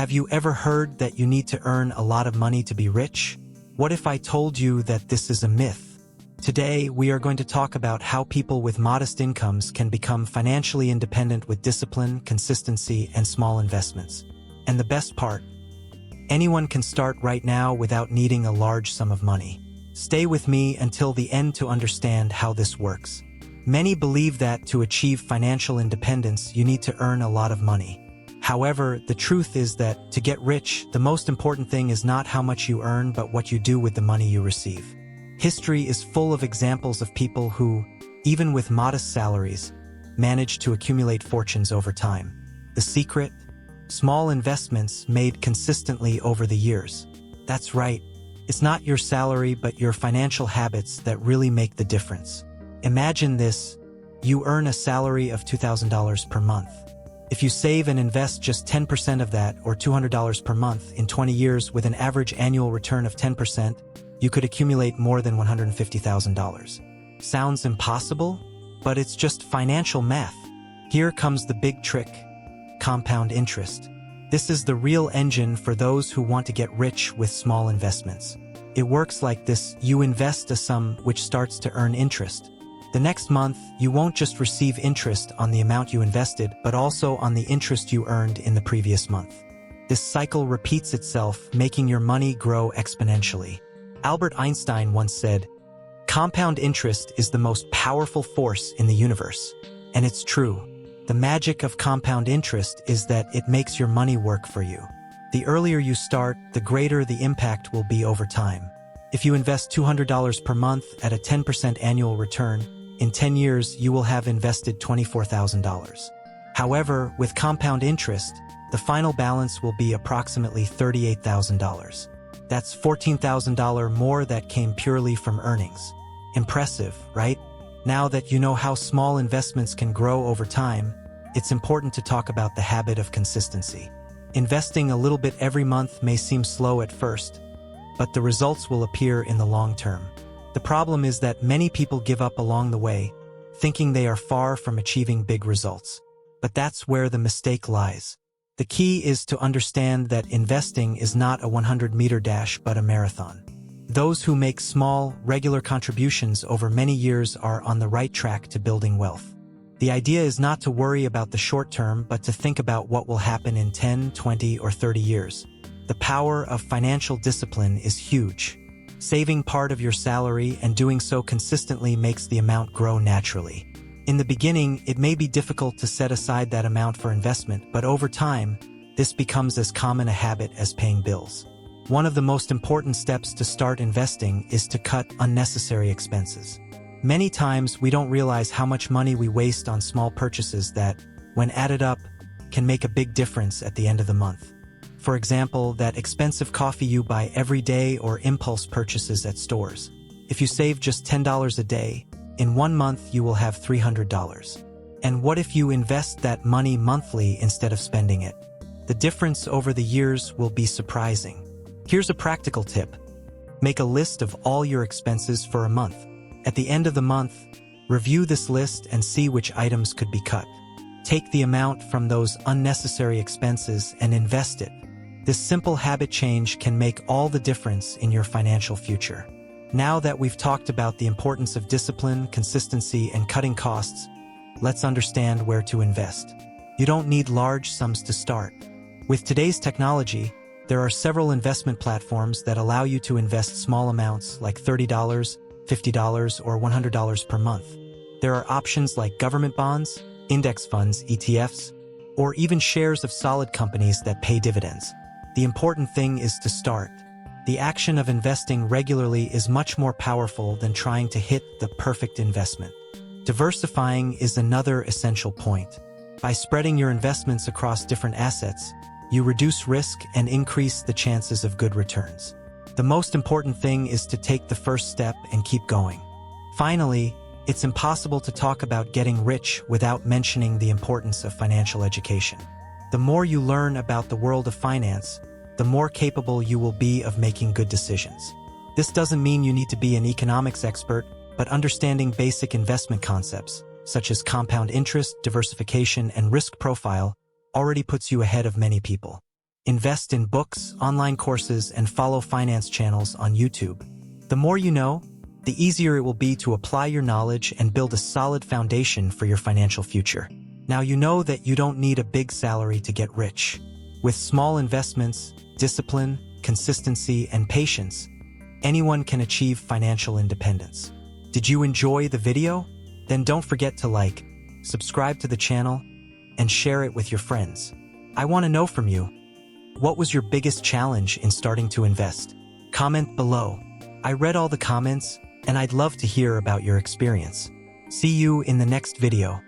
Have you ever heard that you need to earn a lot of money to be rich? What if I told you that this is a myth? Today, we are going to talk about how people with modest incomes can become financially independent with discipline, consistency, and small investments. And the best part, anyone can start right now without needing a large sum of money. Stay with me until the end to understand how this works. Many believe that to achieve financial independence, you need to earn a lot of money. However, the truth is that to get rich, the most important thing is not how much you earn but what you do with the money you receive. History is full of examples of people who, even with modest salaries, managed to accumulate fortunes over time. The secret? Small investments made consistently over the years. That's right. It's not your salary but your financial habits that really make the difference. Imagine this. You earn a salary of $2,000 per month. If you save and invest just 10% of that, or $200 per month, in 20 years with an average annual return of 10%, you could accumulate more than $150,000. Sounds impossible? But it's just financial math. Here comes the big trick: compound interest. This is the real engine for those who want to get rich with small investments. It works like this: you invest a sum which starts to earn interest. The next month, you won't just receive interest on the amount you invested, but also on the interest you earned in the previous month. This cycle repeats itself, making your money grow exponentially. Albert Einstein once said, "Compound interest is the most powerful force in the universe." And it's true. The magic of compound interest is that it makes your money work for you. The earlier you start, the greater the impact will be over time. If you invest $200 per month at a 10% annual return, in 10 years you will have invested $24,000. However, with compound interest, the final balance will be approximately $38,000. That's $14,000 more that came purely from earnings. Impressive, right? Now that you know how small investments can grow over time, it's important to talk about the habit of consistency. Investing a little bit every month may seem slow at first, but the results will appear in the long term. The problem is that many people give up along the way, thinking they are far from achieving big results. But that's where the mistake lies. The key is to understand that investing is not a 100-meter dash but a marathon. Those who make small, regular contributions over many years are on the right track to building wealth. The idea is not to worry about the short term but to think about what will happen in 10, 20, or 30 years. The power of financial discipline is huge. Saving part of your salary and doing so consistently makes the amount grow naturally. In the beginning, it may be difficult to set aside that amount for investment, but over time, this becomes as common a habit as paying bills. One of the most important steps to start investing is to cut unnecessary expenses. Many times, we don't realize how much money we waste on small purchases that, when added up, can make a big difference at the end of the month. For example, that expensive coffee you buy every day or impulse purchases at stores. If you save just $10 a day, in 1 month you will have $300. And what if you invest that money monthly instead of spending it? The difference over the years will be surprising. Here's a practical tip. Make a list of all your expenses for a month. At the end of the month, review this list and see which items could be cut. Take the amount from those unnecessary expenses and invest it. This simple habit change can make all the difference in your financial future. Now that we've talked about the importance of discipline, consistency, and cutting costs, let's understand where to invest. You don't need large sums to start. With today's technology, there are several investment platforms that allow you to invest small amounts like $30, $50, or $100 per month. There are options like government bonds, index funds, ETFs, or even shares of solid companies that pay dividends. The important thing is to start. The action of investing regularly is much more powerful than trying to hit the perfect investment. Diversifying is another essential point. By spreading your investments across different assets, you reduce risk and increase the chances of good returns. The most important thing is to take the first step and keep going. Finally, it's impossible to talk about getting rich without mentioning the importance of financial education. The more you learn about the world of finance, the more capable you will be of making good decisions. This doesn't mean you need to be an economics expert, but understanding basic investment concepts, such as compound interest, diversification, and risk profile, already puts you ahead of many people. Invest in books, online courses, and follow finance channels on YouTube. The more you know, the easier it will be to apply your knowledge and build a solid foundation for your financial future. Now you know that you don't need a big salary to get rich. With small investments, discipline, consistency, and patience, anyone can achieve financial independence. Did you enjoy the video? Then don't forget to like, subscribe to the channel, and share it with your friends. I want to know from you, what was your biggest challenge in starting to invest? Comment below. I read all the comments, and I'd love to hear about your experience. See you in the next video.